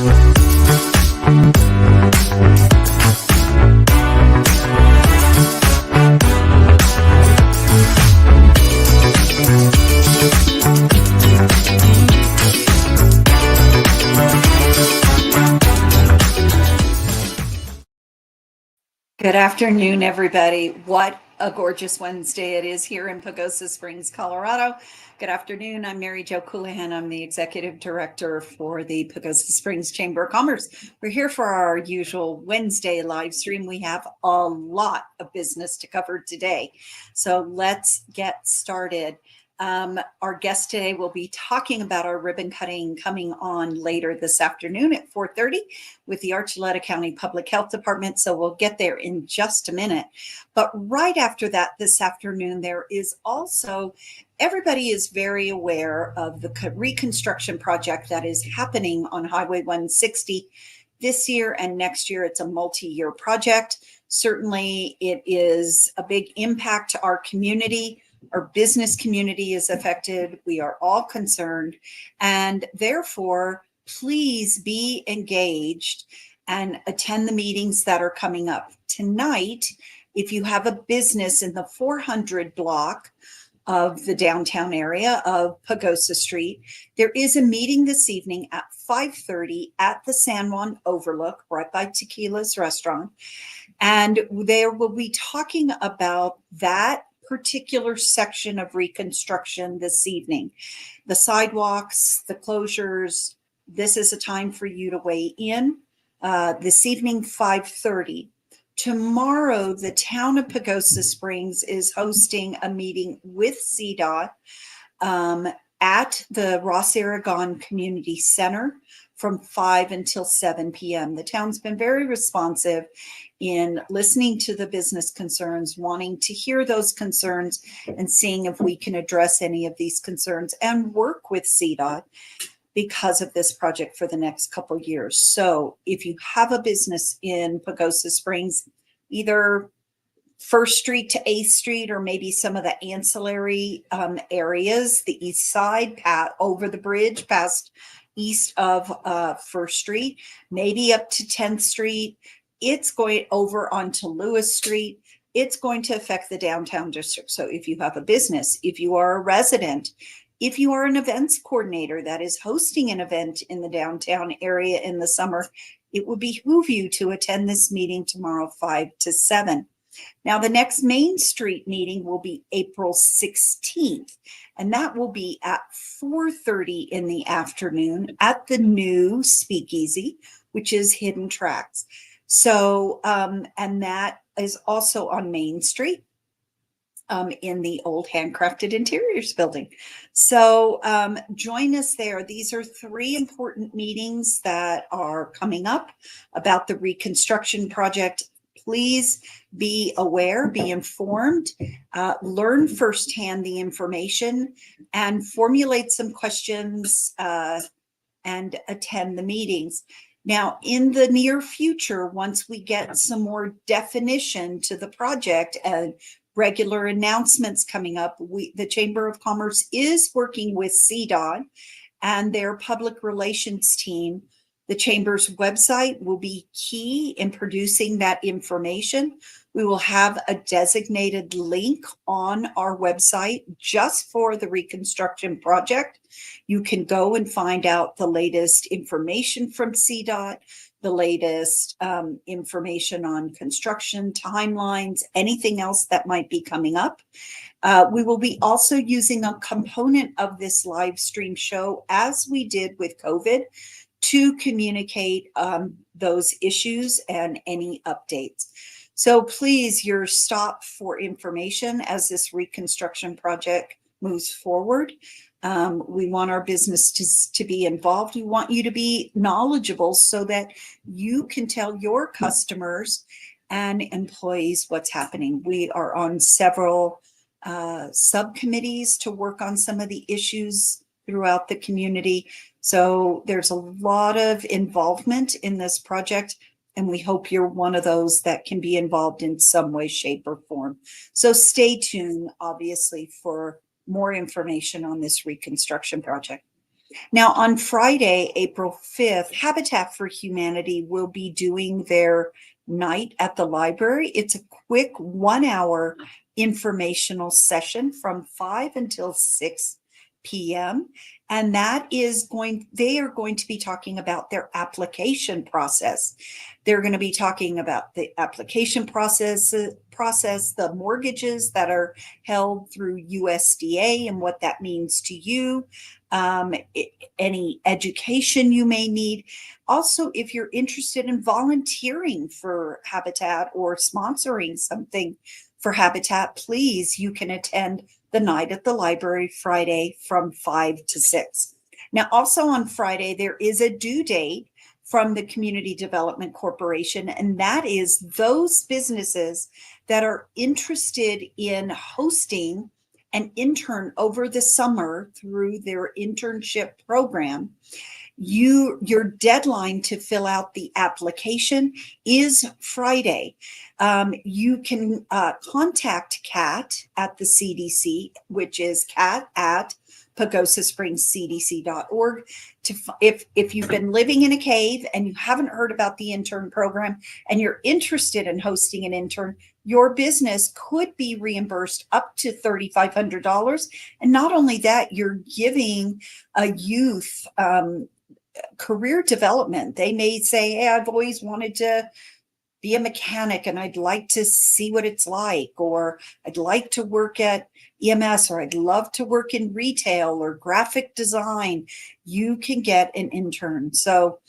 Good afternoon, everybody. What a gorgeous Wednesday it is here in Pagosa Springs, Colorado. Good afternoon. I'm Mary Jo Coulihan. I'm the Executive Director for the Pagosa Springs Chamber of Commerce. We're here for our usual Wednesday live stream. We have a lot of business to cover today, so let's get started. Our guest today will be talking about our ribbon cutting coming on later this afternoon at 4:30 with the Archuleta County Public Health Department. So we'll get there in just a minute. But right after that, this afternoon, there is also, everybody is very aware of the reconstruction project that is happening on Highway 160 this year and next year. It's a multi-year project. Certainly, it is a big impact to our community. Our business community is affected. We are all concerned. And therefore, please be engaged and attend the meetings that are coming up. Tonight, if you have a business in the 400 block of the downtown area of Pagosa Street, there is a meeting this evening at 5:30 at the San Juan Overlook, right by Tequila's restaurant. And there will be talking about that particular section of reconstruction this evening. The sidewalks, the closures, this is a time for you to weigh in. This evening, 5:30. Tomorrow, the town of Pagosa Springs is hosting a meeting with CDOT at the Ross Aragon Community Center from 5 until 7 p.m. The town's been very responsive in listening to the business concerns, wanting to hear those concerns and seeing if we can address any of these concerns and work with CDOT because of this project for the next couple of years. So if you have a business in Pagosa Springs, either First Street to 8th Street, or maybe some of the ancillary areas, the east side, over the bridge past east of First Street, maybe up to 10th Street, it's going over onto Lewis Street. It's going to affect the downtown district. So if you have a business, if you are a resident, if you are an events coordinator that is hosting an event in the downtown area in the summer, it would behoove you to attend this meeting tomorrow, 5 to 7. Now, the next Main Street meeting will be April 16th, and that will be at 4:30 in the afternoon at the new Speakeasy, which is Hidden Tracks. So, and that is also on Main Street in the old Handcrafted Interiors building. So join us there. These are 3 important meetings that are coming up about the reconstruction project. Please be aware, be informed, learn firsthand the information, and formulate some questions and attend the meetings. Now, in the near future, once we get some more definition to the project and regular announcements coming up, the Chamber of Commerce is working with CDOT and their public relations team. The Chamber's website will be key in producing that information. We will have a designated link on our website just for the reconstruction project. You can go and find out the latest information from CDOT, the latest information on construction timelines, anything else that might be coming up. We will be also using a component of this live stream show, as we did with COVID, to communicate those issues and any updates. So please, your stop for information as this reconstruction project moves forward. We want our business to be involved. We want you to be knowledgeable so that you can tell your customers and employees what's happening. We are on several subcommittees to work on some of the issues throughout the community. So there's a lot of involvement in this project, and we hope you're one of those that can be involved in some way, shape, or form. So stay tuned, obviously, for more information on this reconstruction project. Now, on Friday, April 5th, Habitat for Humanity will be doing their night at the library. It's a quick 1 hour informational session from 5 until 6 p.m. And they are going to be talking about their application process. They're going to be talking about the application process, the mortgages that are held through USDA and what that means to you, um, any education you may need. Also, if you're interested in volunteering for Habitat or sponsoring something for Habitat, please, you can attend the night at the library Friday from 5 to 6. Now, also on Friday, there is a due date from the Community Development Corporation, and that is those businesses that are interested in hosting an intern over the summer through their internship program. Your deadline to fill out the application is Friday. You can contact Kat at the CDC, which is Kat at pagosaspringscdc.org. If you've been living in a cave and you haven't heard about the intern program and you're interested in hosting an intern, your business could be reimbursed up to $3,500. And not only that, you're giving a youth career development. They may say, hey, I've always wanted to be a mechanic and I'd like to see what it's like, or I'd like to work at EMS, or I'd love to work in retail or graphic design. You can get an intern. So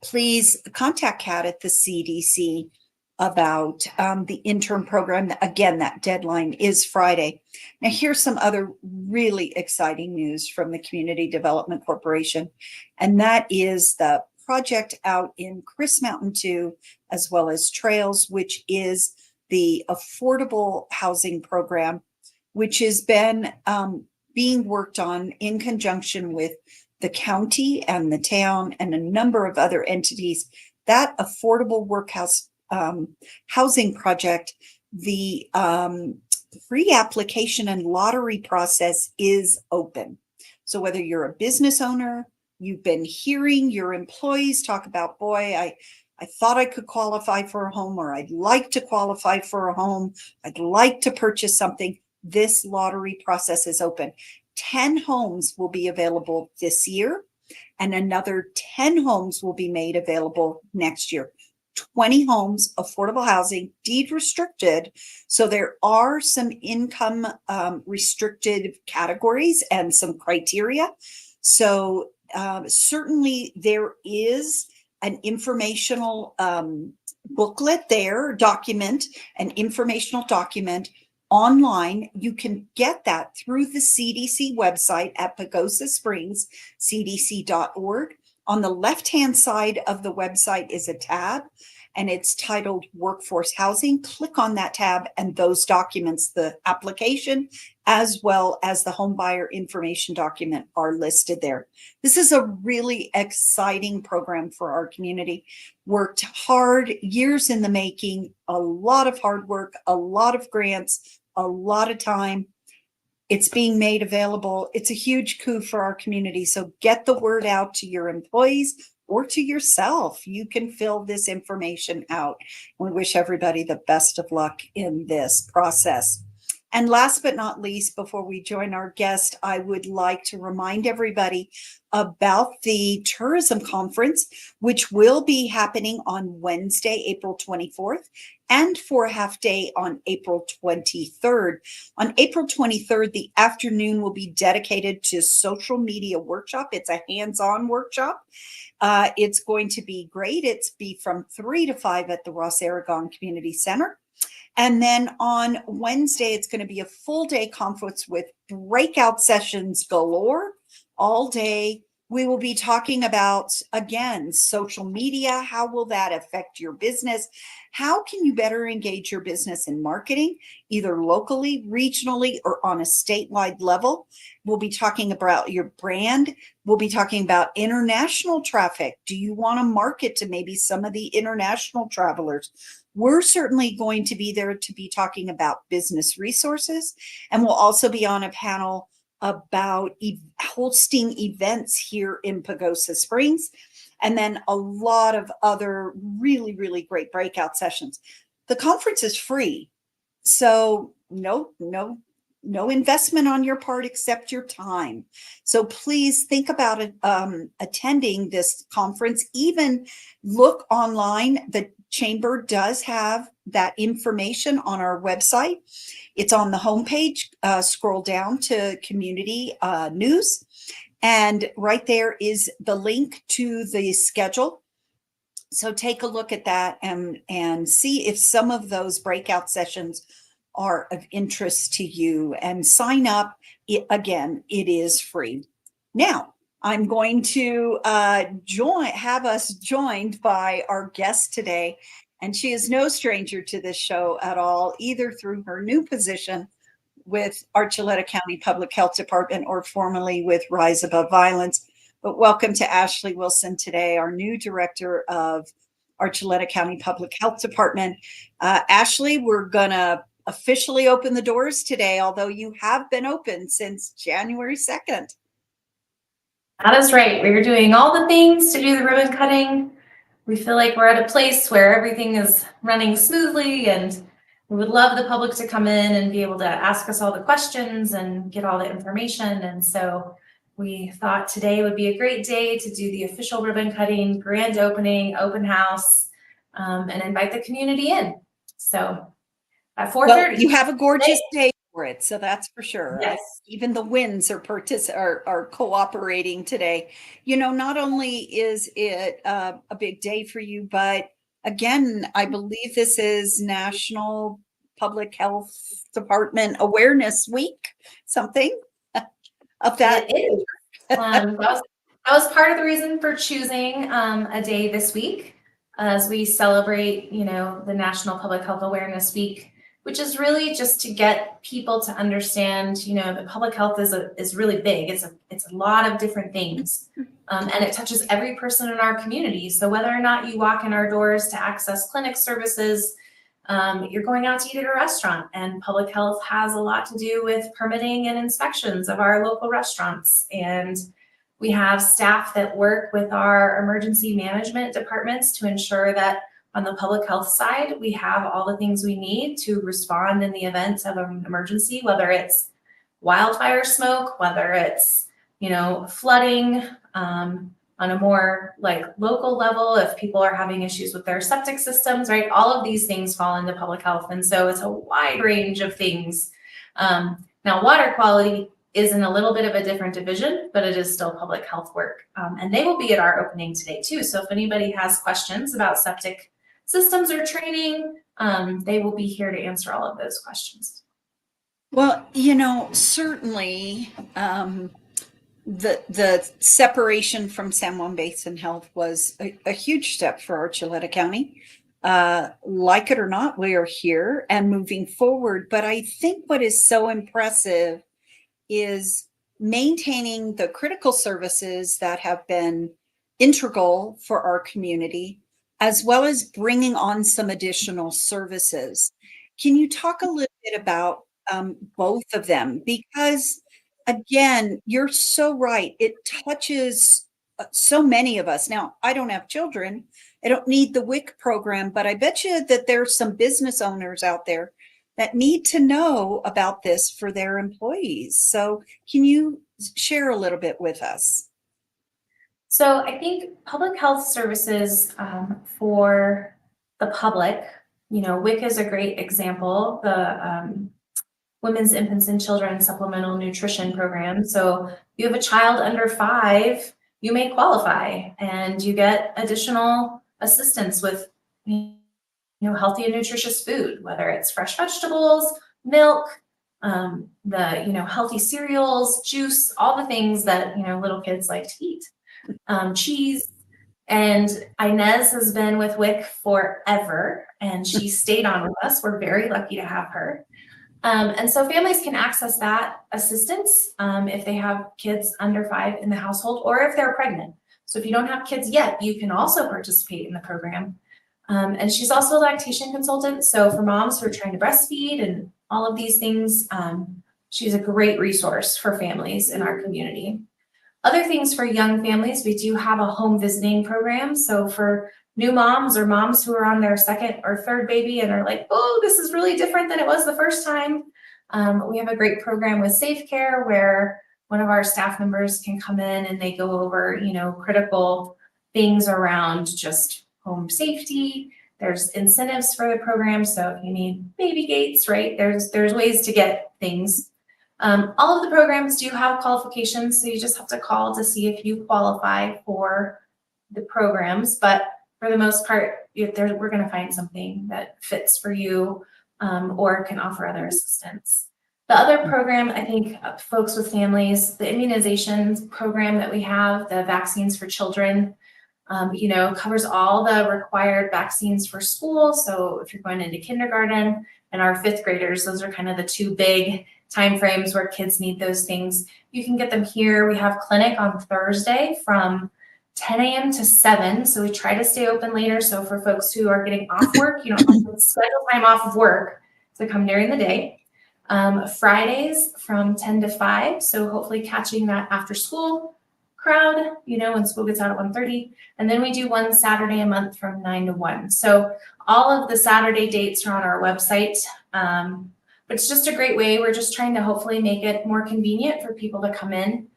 please contact Kat at the CDC about the intern program. Again, that deadline is Friday. Now, here's some other really exciting news from the Community Development Corporation, and that is the project out in Chris Mountain 2, as well as Trails, which is the affordable housing program, which has been being worked on in conjunction with the county and the town and a number of other entities. That affordable workhouse housing project, the pre-application and lottery process is open. So whether you're a business owner, you've been hearing your employees talk about, boy, I thought I could qualify for a home, or I'd like to qualify for a home, I'd like to purchase something, this lottery process is open. 10 homes will be available this year, and another 10 homes will be made available next year. 20 homes, affordable housing, deed restricted. So there are some income restricted categories and some criteria. So certainly there is an informational booklet there, an informational document online. You can get that through the CDC website at pagosaspringscdc.org. On the left-hand side of the website is a tab, and it's titled Workforce Housing. Click on that tab, and those documents, the application as well as the home buyer information document, are listed there. This is a really exciting program for our community. Worked hard, years in the making, a lot of hard work, a lot of grants, a lot of time. It's being made available. It's a huge coup for our community. So get the word out to your employees or to yourself. You can fill this information out. We wish everybody the best of luck in this process. And last but not least, before we join our guest, I would like to remind everybody about the tourism conference, which will be happening on Wednesday, April 24th, and for a half day on April 23rd. On April 23rd, the afternoon will be dedicated to social media workshop. It's a hands-on workshop. It's going to be great. It's be from 3 to 5 at the Ross Aragon Community Center. And then on Wednesday, it's going to be a full day conference with breakout sessions galore all day. We will be talking about, again, social media. How will that affect your business? How can you better engage your business in marketing, either locally, regionally, or on a statewide level? We'll be talking about your brand. We'll be talking about international traffic. Do you want to market to maybe some of the international travelers? We're certainly going to be there to be talking about business resources, and we'll also be on a panel about hosting events here in Pagosa Springs, and then a lot of other really, really great breakout sessions. The conference is free, so no investment on your part except your time. So please think about it, attending this conference. Even look online. The chamber does have that information on our website. It's on the homepage. Scroll down to community news, and right there is the link to the schedule. So take a look at that and see if some of those breakout sessions are of interest to you, and sign up. Again, it is free. Now, I'm going to have us joined by our guest today, and she is no stranger to this show at all, either through her new position with Archuleta County Public Health Department or formerly with Rise Above Violence. But welcome to Ashley Wilson today, our new director of Archuleta County Public Health Department. Ashley, we're gonna officially open the doors today, although you have been open since January 2nd. That is right. We're doing all the things to do the ribbon cutting. We feel like we're at a place where everything is running smoothly, and we would love the public to come in and be able to ask us all the questions and get all the information. And so we thought today would be a great day to do the official ribbon cutting, grand opening, open house, and invite the community in. So at 4:30. Well, you have a gorgeous day for it, so that's for sure. Yes. Even the winds are cooperating today. You know, not only is it a big day for you, but again, I believe this is National Public Health Department Awareness Week, something of that. It is. That was part of the reason for choosing a day this week as we celebrate, the National Public Health Awareness Week, which is really just to get people to understand, that public health is really big. It's a lot of different things, and it touches every person in our community. So whether or not you walk in our doors to access clinic services, you're going out to eat at a restaurant, and public health has a lot to do with permitting and inspections of our local restaurants. And we have staff that work with our emergency management departments to ensure that on the public health side, we have all the things we need to respond in the event of an emergency, whether it's wildfire smoke, whether it's, flooding, on a more local level, if people are having issues with their septic systems, right? All of these things fall into public health. And so it's a wide range of things. Now, water quality is in a little bit of a different division, but it is still public health work. And they will be at our opening today too. So if anybody has questions about septic systems or training, they will be here to answer all of those questions. Well, certainly the separation from San Juan Basin Health was a huge step for Archuleta County. Like it or not, we are here and moving forward. But I think what is so impressive is maintaining the critical services that have been integral for our community, as well as bringing on some additional services. Can you talk a little bit about both of them? Because again, you're so right. It touches so many of us. Now, I don't have children. I don't need the WIC program, but I bet you that there's some business owners out there that need to know about this for their employees. So can you share a little bit with us? So I think public health services for the public, WIC is a great example. The Women's, Infants, and Children Supplemental Nutrition Program. So you have a child under 5, you may qualify, and you get additional assistance with healthy and nutritious food, whether it's fresh vegetables, milk, healthy cereals, juice, all the things that little kids like to eat. Cheese. And Inez has been with WIC forever, and she stayed on with us. We're very lucky to have her. And so families can access that assistance if they have kids under 5 in the household, or if they're pregnant. So if you don't have kids yet, you can also participate in the program. And she's also a lactation consultant. So for moms who are trying to breastfeed and all of these things, She's a great resource for families in our community. Other things for young families, we do have a home visiting program. So for new moms or moms who are on their second or third baby and are like, oh, this is really different than it was the first time. We have a great program with Safe Care where one of our staff members can come in and they go over, critical things around just home safety. There's incentives for the program. So if you need baby gates, right, there's ways to get things. All of the programs do have qualifications, so you just have to call to see if you qualify for the programs. But for the most part, we're going to find something that fits for you or can offer other assistance. The other program, I think, folks with families, the immunizations program that we have, the vaccines for children, covers all the required vaccines for school. So if you're going into kindergarten and our fifth graders, those are kind of the two big time frames where kids need those things. You can get them here. We have clinic on Thursday from 10 a.m. to 7. So we try to stay open later. So for folks who are getting off work, you don't have to schedule time off of work to come during the day. Fridays from 10 to 5. So hopefully catching that after school crowd, when school gets out at 1:30. And then we do one Saturday a month from 9 to 1. So all of the Saturday dates are on our website. But it's just a great way. We're just trying to hopefully make it more convenient for people to come in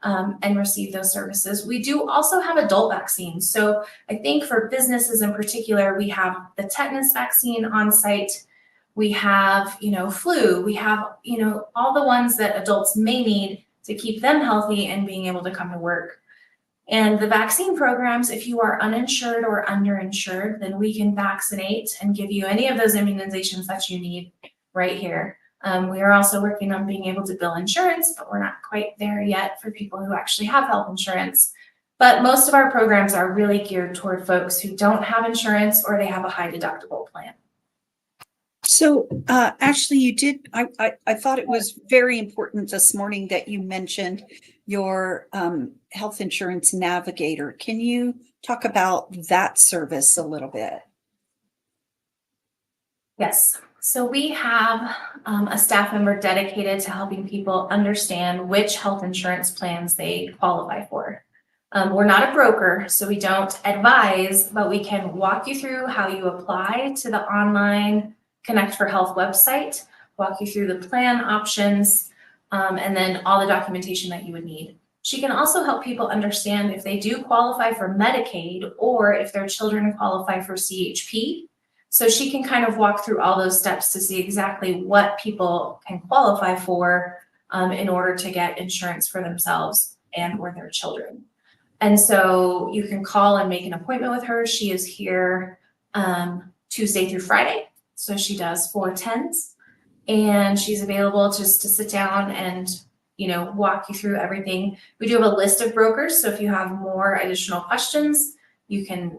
and receive those services. We do also have adult vaccines. So I think for businesses in particular, we have the tetanus vaccine on site. We have, flu. We have, all the ones that adults may need to keep them healthy and being able to come to work. And the vaccine programs, if you are uninsured or underinsured, then we can vaccinate and give you any of those immunizations that you need right here. We are also working on being able to bill insurance, but we're not quite there yet for people who actually have health insurance. But most of our programs are really geared toward folks who don't have insurance or they have a high deductible plan. So Ashley, you did, I thought it was very important this morning that you mentioned your health insurance navigator. Can you talk about that service a little bit? Yes. So we have a staff member dedicated to helping people understand which health insurance plans they qualify for. We're not a broker, so we don't advise, but we can walk you through how you apply to the online Connect for Health website, walk you through the plan options, and then all the documentation that you would need. She can also help people understand if they do qualify for Medicaid or if their children qualify for CHP. So she can kind of walk through all those steps to see exactly what people can qualify for in order to get insurance for themselves and or their children. And so you can call and make an appointment with her. She is here Tuesday through Friday. So she does 410s and she's available just to sit down and, walk you through everything. We do have a list of brokers. So if you have more additional questions, you can,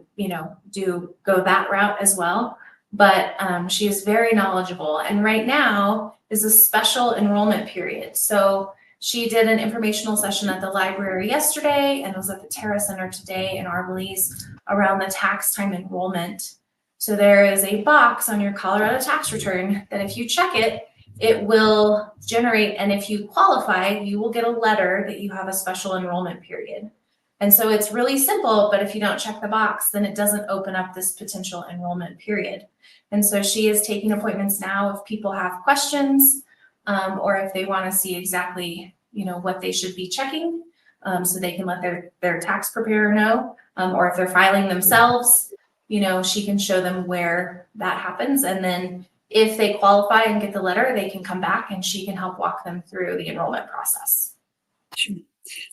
go that route as well. But she is very knowledgeable. And right now is a special enrollment period. So she did an informational session at the library yesterday and was at the Terra Center today in Arborlees around the tax time enrollment. So there is a box on your Colorado tax return that if you check it, it will generate. And if you qualify, you will get a letter that you have a special enrollment period. And so it's really simple, but if you don't check the box, then it doesn't open up this potential enrollment period. And so she is taking appointments now if people have questions or if they want to see exactly, what they should be checking so they can let their tax preparer know, or if they're filing themselves, she can show them where that happens. And then if they qualify and get the letter, they can come back and she can help walk them through the enrollment process.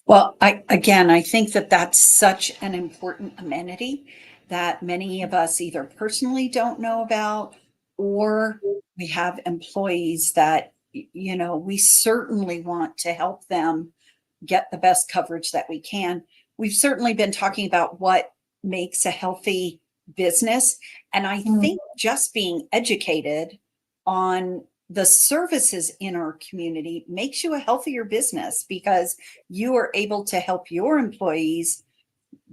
Well, I think that that's such an important amenity that many of us either personally don't know about, or we have employees that, we certainly want to help them get the best coverage that we can. We've certainly been talking about what makes a healthy business. And I think just being educated on the services in our community makes you a healthier business because you are able to help your employees,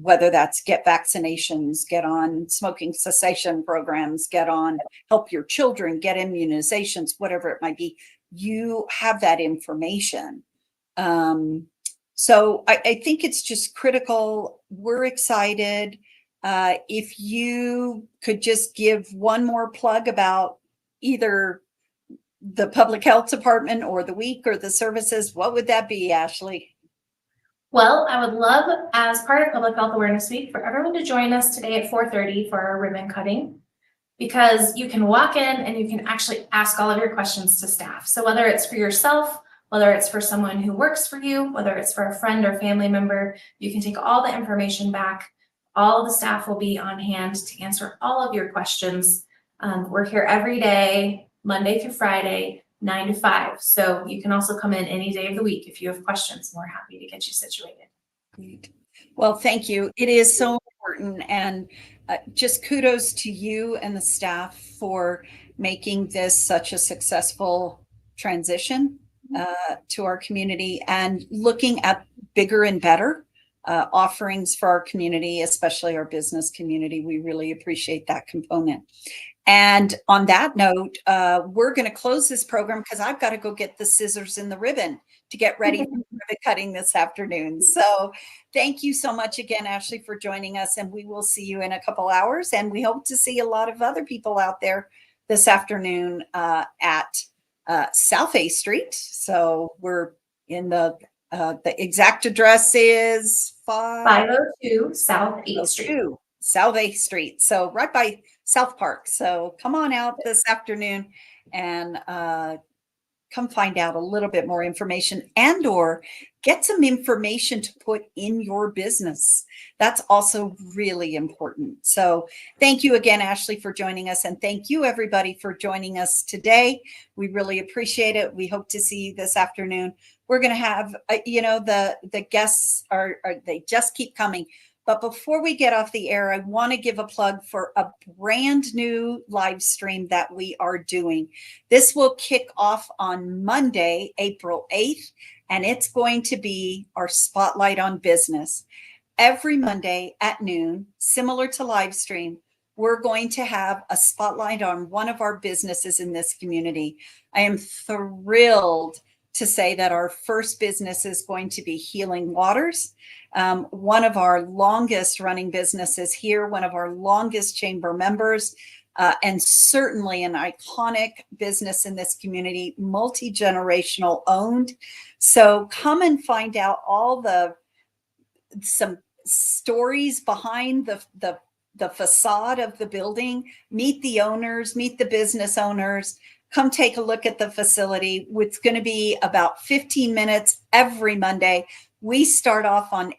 whether that's get vaccinations, get on smoking cessation programs, help your children get immunizations, whatever it might be. you have that information. So I think it's just critical. We're excited. If you could just give one more plug about either the public health department or the week or the services, what would that be, Ashley? Well, I would love, as part of Public Health Awareness Week, for everyone to join us today at 4:30 for our ribbon cutting, because you can walk in and you can actually ask all of your questions to staff. So whether it's for yourself, whether it's for someone who works for you, whether it's for a friend or family member, you can take all the information back. All of the staff will be on hand to answer all of your questions. We're here every day, Monday through Friday, 9 to 5. So you can also come in any day of the week if you have questions. We're happy to get you situated. Great. Well, thank you. It is so important, and just kudos to you and the staff for making this such a successful transition to our community, and looking at bigger and better offerings for our community, especially our business community. We really appreciate that component. And on that note, we're going to close this program because I've got to go get the scissors and the ribbon to get ready for ribbon cutting this afternoon. So thank you so much again, Ashley, for joining us. And we will see you in a couple hours. And we hope to see a lot of other people out there this afternoon at South A Street. So we're in the exact address is 502 South 8th Street. South 8th Street. So right by South Park. So come on out this afternoon and come find out a little bit more information, and or get some information to put in your business. That's also really important. So thank you again, Ashley, for joining us. And thank you, everybody, for joining us today. We really appreciate it. We hope to see you this afternoon. We're going to have, the guests they just keep coming. But before we get off the air, I want to give a plug for a brand new live stream that we are doing. This will kick off on Monday, April 8th, and it's going to be our Spotlight on Business. Every Monday at noon, similar to live stream, we're going to have a spotlight on one of our businesses in this community. I am thrilled to say that our first business is going to be Healing Waters. One of our longest running businesses here, one of our longest chamber members, and certainly an iconic business in this community, multi-generational owned. So come and find out all some stories behind the facade of the building. Meet the owners, meet the business owners. Come take a look at the facility. It's going to be about 15 minutes every Monday. We start off on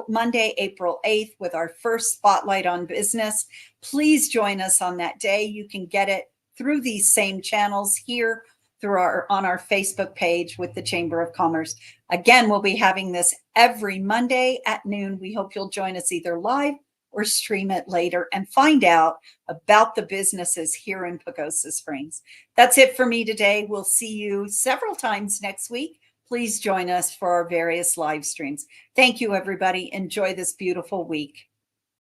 Monday, April 8th with our first Spotlight on Business. Please join us on that day. You can get it through these same channels here on our Facebook page with the Chamber of Commerce. Again, we'll be having this every Monday at noon. We hope you'll join us either live or stream it later and find out about the businesses here in Pagosa Springs. That's it for me today. We'll see you several times next week. Please join us for our various live streams. Thank you, everybody. Enjoy this beautiful week.